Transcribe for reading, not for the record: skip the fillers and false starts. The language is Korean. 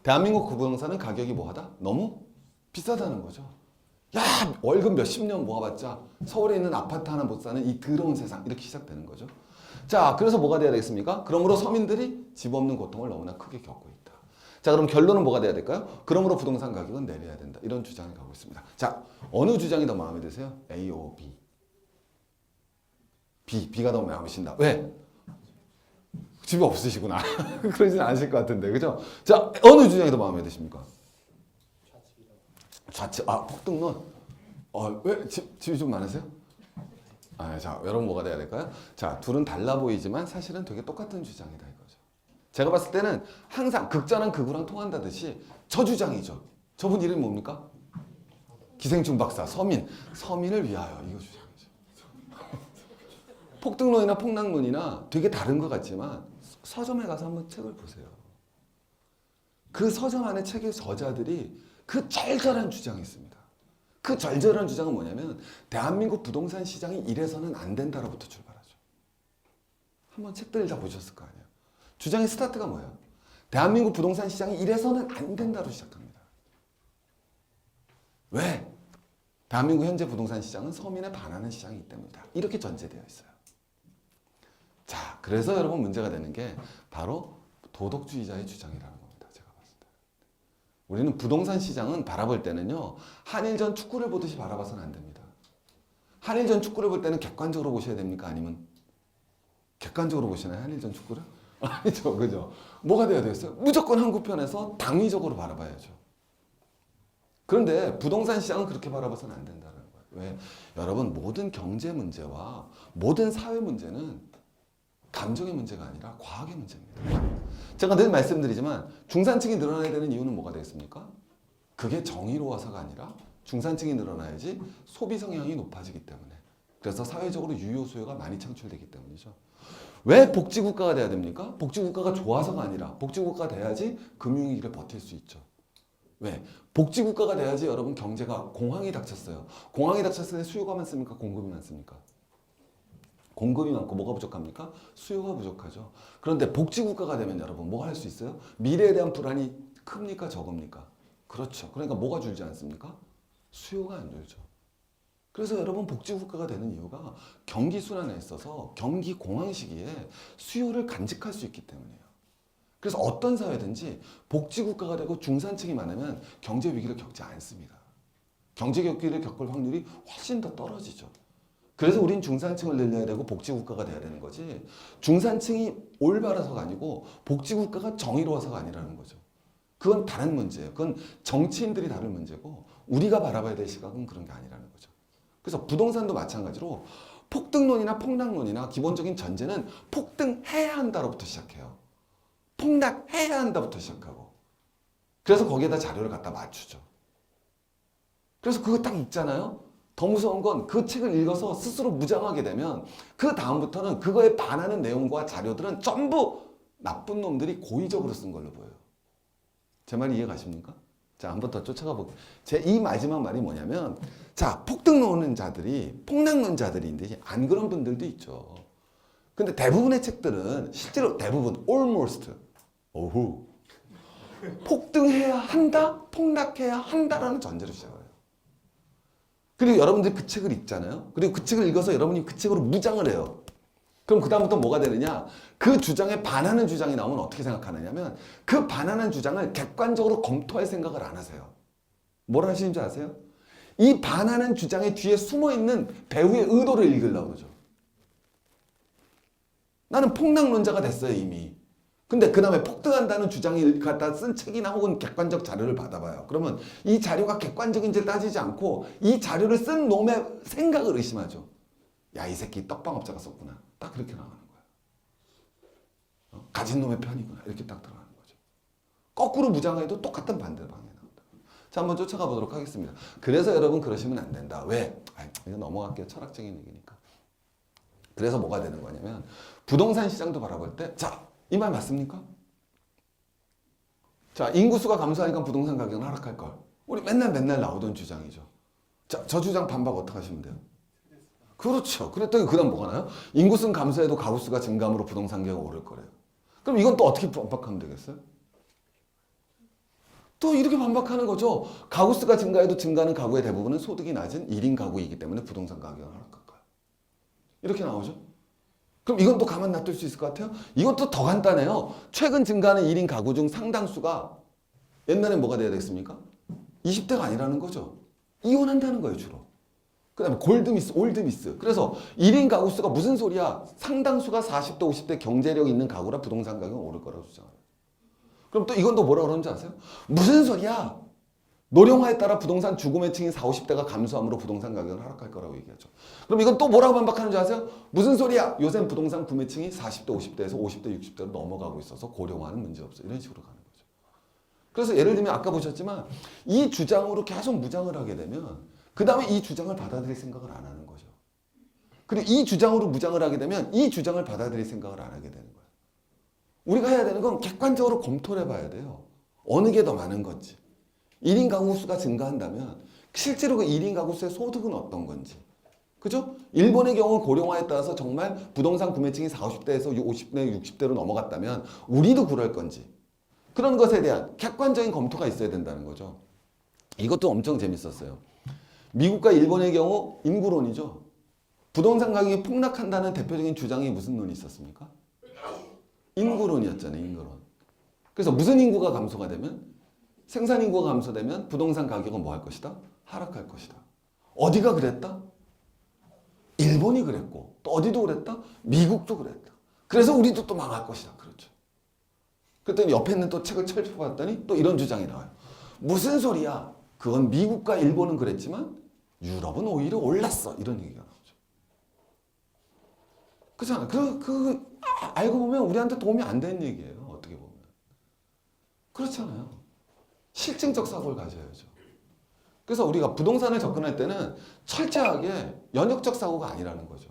대한민국 부동산은 가격이 뭐하다? 너무 비싸다는 거죠. 야, 월급 몇십 년 모아봤자 서울에 있는 아파트 하나 못 사는 이 더러운 세상, 이렇게 시작되는 거죠. 자, 그래서 뭐가 돼야 되겠습니까? 그러므로 서민들이 집 없는 고통을 너무나 크게 겪고 있다. 자, 그럼 결론은 뭐가 돼야 될까요? 그러므로 부동산 가격은 내려야 된다. 이런 주장이 가고 있습니다. 자, 어느 주장이 더 마음에 드세요? A, O, B. B가 더 마음에 드신다. 왜? 집이 없으시구나. 그러진 않으실 것 같은데, 그죠? 자, 어느 주장이 더 마음에 드십니까? 좌측, 폭등론. 왜? 집이 좀 많으세요? 자, 여러분 뭐가 돼야 될까요? 자, 둘은 달라 보이지만 사실은 되게 똑같은 주장이다 이거죠. 제가 봤을 때는 항상 극자랑 극우랑 통한다듯이 저 주장이죠. 저분 이름이 뭡니까? 기생충 박사, 서민을 위하여, 이거 주장이죠. 폭등론이나 폭락론이나 되게 다른 것 같지만 서점에 가서 한번 책을 보세요. 그 서점 안에 책의 저자들이 그 절절한 주장이 있습니다. 그 절절한 주장은 뭐냐면 대한민국 부동산 시장이 이래서는 안 된다로부터 출발하죠. 한번 책들을 다 보셨을 거 아니에요. 주장의 스타트가 뭐예요? 대한민국 부동산 시장이 이래서는 안 된다로 시작합니다. 왜? 대한민국 현재 부동산 시장은 서민에 반하는 시장이기 때문이다. 이렇게 전제되어 있어요. 자, 그래서 여러분 문제가 되는 게 바로 도덕주의자의 주장이라는 겁니다. 제가 봤을 때. 우리는 부동산 시장은 바라볼 때는요, 한일전 축구를 보듯이 바라봐서는 안 됩니다. 한일전 축구를 볼 때는 객관적으로 보셔야 됩니까? 아니면 객관적으로 보시나요? 한일전 축구를? 아니죠, 그죠? 뭐가 돼야 되겠어요? 무조건 한국 편에서 당위적으로 바라봐야죠. 그런데 부동산 시장은 그렇게 바라봐서는 안 된다는 거예요. 왜? 여러분, 모든 경제 문제와 모든 사회 문제는 감정의 문제가 아니라 과학의 문제입니다. 제가 늘 말씀드리지만 중산층이 늘어나야 되는 이유는 뭐가 되겠습니까? 그게 정의로워서가 아니라 중산층이 늘어나야지 소비 성향이 높아지기 때문에, 그래서 사회적으로 유효 수요가 많이 창출되기 때문이죠. 왜 복지국가가 돼야 됩니까? 복지국가가 좋아서가 아니라 복지국가가 돼야지 금융위기를 버틸 수 있죠. 왜? 복지국가가 돼야지 여러분 경제가 공황이 닥쳤어요. 공황이 닥쳤을 때 수요가 많습니까? 공급이 많습니까? 공급이 많고 뭐가 부족합니까? 수요가 부족하죠. 그런데 복지국가가 되면 여러분 뭐 할 수 있어요? 미래에 대한 불안이 큽니까? 적습니까? 그렇죠. 그러니까 뭐가 줄지 않습니까? 수요가 안 줄죠. 그래서 여러분 복지국가가 되는 이유가 경기 순환에 있어서 경기 공황 시기에 수요를 간직할 수 있기 때문이에요. 그래서 어떤 사회든지 복지국가가 되고 중산층이 많으면 경제 위기를 겪지 않습니다. 경제 위기를 겪을 확률이 훨씬 더 떨어지죠. 그래서 우린 중산층을 늘려야 되고 복지국가가 돼야 되는 거지, 중산층이 올바라서가 아니고 복지국가가 정의로워서가 아니라는 거죠. 그건 다른 문제예요. 그건 정치인들이 다른 문제고 우리가 바라봐야 될 시각은 그런 게 아니라는 거죠. 그래서 부동산도 마찬가지로 폭등론이나 폭락론이나 기본적인 전제는 폭등해야 한다로부터 시작해요. 폭락해야 한다부터 시작하고, 그래서 거기에다 자료를 갖다 맞추죠. 그래서 그거 딱 읽잖아요. 더 무서운 건 그 책을 읽어서 스스로 무장하게 되면 그 다음부터는 그거에 반하는 내용과 자료들은 전부 나쁜 놈들이 고의적으로 쓴 걸로 보여요. 제 말이 이해 가십니까? 자, 한번 더 쫓아가 볼게요. 제 이 마지막 말이 뭐냐면, 자, 폭등론자들이 폭락론자들인데 안 그런 분들도 있죠. 근데 대부분의 책들은 실제로 대부분 almost 폭등해야 한다, 폭락해야 한다라는 전제로 시작을 해요. 그리고 여러분들이 그 책을 읽잖아요. 그리고 그 책을 읽어서 여러분이 그 책으로 무장을 해요. 그럼 그 다음부터 뭐가 되느냐? 그 주장에 반하는 주장이 나오면 어떻게 생각하느냐면 그 반하는 주장을 객관적으로 검토할 생각을 안 하세요. 뭘 하시는지 아세요? 이 반하는 주장의 뒤에 숨어있는 배우의 의도를 읽으려고 그러죠. 나는 폭락론자가 됐어요, 이미. 근데 그 다음에 폭등한다는 주장을 갖다 쓴 책이나 혹은 객관적 자료를 받아봐요. 그러면 이 자료가 객관적인지를 따지지 않고 이 자료를 쓴 놈의 생각을 의심하죠. 야, 이 새끼 떡방업자가 썼구나. 딱 그렇게 나가는 거예요. 가진 놈의 편이구나. 이렇게 딱 들어가는 거죠. 거꾸로 무장해도 똑같은 반대 방향에 나온다. 자, 한번 쫓아가 보도록 하겠습니다. 그래서 여러분 그러시면 안 된다. 왜? 이거 넘어갈게요. 철학적인 얘기니까. 그래서 뭐가 되는 거냐면 부동산 시장도 바라볼 때, 자, 이 말 맞습니까? 자, 인구수가 감소하니까 부동산 가격은 하락할 걸. 우리 맨날 나오던 주장이죠. 자, 저 주장 반박 어떻게 하시면 돼요? 그렇죠. 그랬더니 그 다음 뭐가 나요? 인구수는 감소해도 가구수가 증감으로 부동산 가격이 오를 거래요. 그럼 이건 또 어떻게 반박하면 되겠어요? 또 이렇게 반박하는 거죠. 가구 수가 증가해도 증가하는 가구의 대부분은 소득이 낮은 1인 가구이기 때문에 부동산 가격은 하락할 거예요. 이렇게 나오죠. 그럼 이건 또 가만 놔둘 수 있을 것 같아요? 이것도 더 간단해요. 최근 증가하는 1인 가구 중 상당수가 옛날엔 뭐가 돼야 되겠습니까? 20대가 아니라는 거죠. 이혼한다는 거예요, 주로. 그 다음에 골드미스, 올드미스. 그래서 1인 가구 수가 무슨 소리야? 상당수가 40대, 50대 경제력 있는 가구라 부동산 가격은 오를 거라고 주장해요. 그럼 또 이건 또 뭐라 그러는지 아세요? 무슨 소리야? 노령화에 따라 부동산 주거매층인 40, 50대가 감소함으로 부동산 가격은 하락할 거라고 얘기하죠. 그럼 이건 또 뭐라고 반박하는지 아세요? 무슨 소리야? 요새 부동산 구매층이 40대, 50대에서 50대, 60대로 넘어가고 있어서 고령화는 문제없어. 이런 식으로 가는 거죠. 그래서 예를 들면 아까 보셨지만 이 주장으로 계속 무장을 하게 되면 그 다음에 이 주장을 받아들일 생각을 안 하는 거죠. 그리고 이 주장으로 무장을 하게 되면 이 주장을 받아들일 생각을 안 하게 되는 거예요. 우리가 해야 되는 건 객관적으로 검토를 해봐야 돼요. 어느 게 더 많은 건지. 1인 가구 수가 증가한다면 실제로 그 1인 가구 수의 소득은 어떤 건지. 그죠? 일본의 경우 고령화에 따라서 정말 부동산 구매층이 40, 50대에서 50대, 60대로 넘어갔다면 우리도 그럴 건지. 그런 것에 대한 객관적인 검토가 있어야 된다는 거죠. 이것도 엄청 재밌었어요. 미국과 일본의 경우 인구론이죠. 부동산 가격이 폭락한다는 대표적인 주장이 무슨 논이 있었습니까? 인구론이었잖아요. 인구론. 그래서 무슨 인구가 감소가 되면? 생산 인구가 감소되면 부동산 가격은 뭐 할 것이다? 하락할 것이다. 어디가 그랬다? 일본이 그랬고 또 어디도 그랬다? 미국도 그랬다. 그래서 우리도 또 망할 것이다. 그렇죠. 그랬더니 옆에 있는 또 책을 펼쳐봤더니 또 이런 주장이 나와요. 무슨 소리야? 그건 미국과 일본은 그랬지만 유럽은 오히려 올랐어. 이런 얘기가 나오죠. 그렇잖아. 알고 보면 우리한테 도움이 안 되는 얘기예요. 어떻게 보면. 그렇잖아요. 실증적 사고를 가져야죠. 그래서 우리가 부동산을 접근할 때는 철저하게 연역적 사고가 아니라는 거죠.